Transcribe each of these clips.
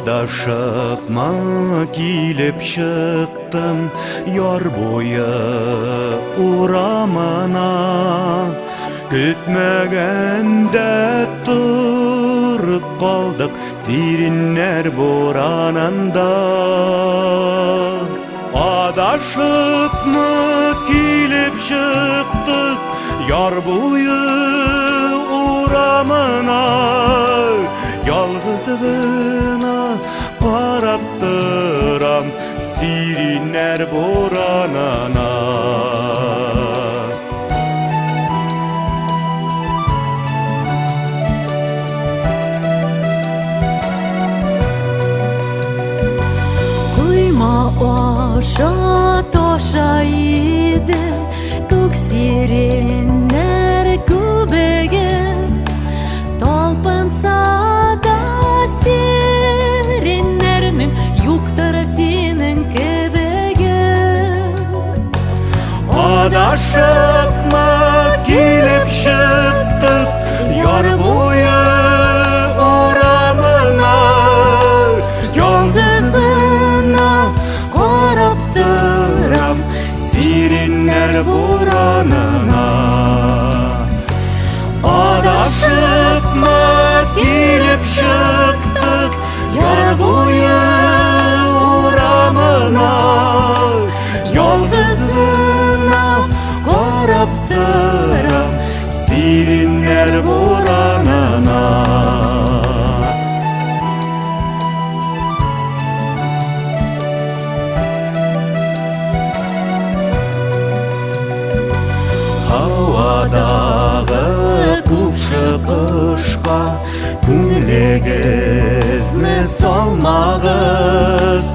Adashıp mı kilip çıktım yar boyu uğramına, kütmegende durup kaldık sirinler boranında. Adashıp mı kilip çıktık yar boyu uğramına, yalgızlığına paraptıram sirinler boranana. Kuyma aşa taşa iydi kök sirinler kubege, talpınsa da sirinlerinin yoktur senin kebege. Adashıp mı kilip çıktık yar boyu uğramına, yalgızlığına qaraptıram sirinler boranına. Adashıp mı kilip çıktık yar boyu uğramına, yalgızlığına qaraptıram sirinler boranına. Havadağı kupşı kışqa külegizni salmağız,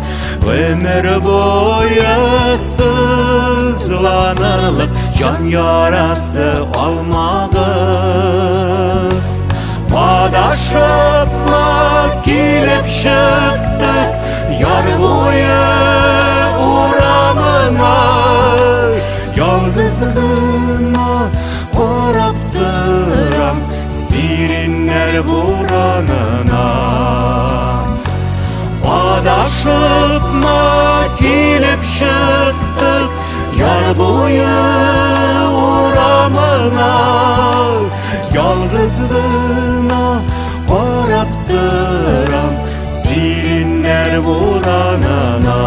ömür boyu sızlanırlık can yarası almağız. Adashıp mı kilip çıktık yar boyu uğramına, yalgızlığına qaraptıram sirinler boranına. Adashıp mı kilip çıktık yar boyu uğramına, yalgızlığına qaraptıram sirinler boranına.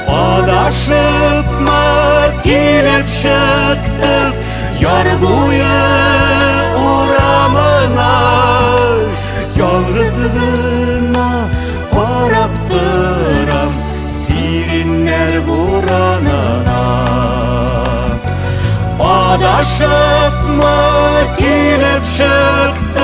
Adashıp mı kilip çıktık yar boyu uğramına, yalgızlığına qaraptıram sirinler boranına. Adashıp mı kilip çıktık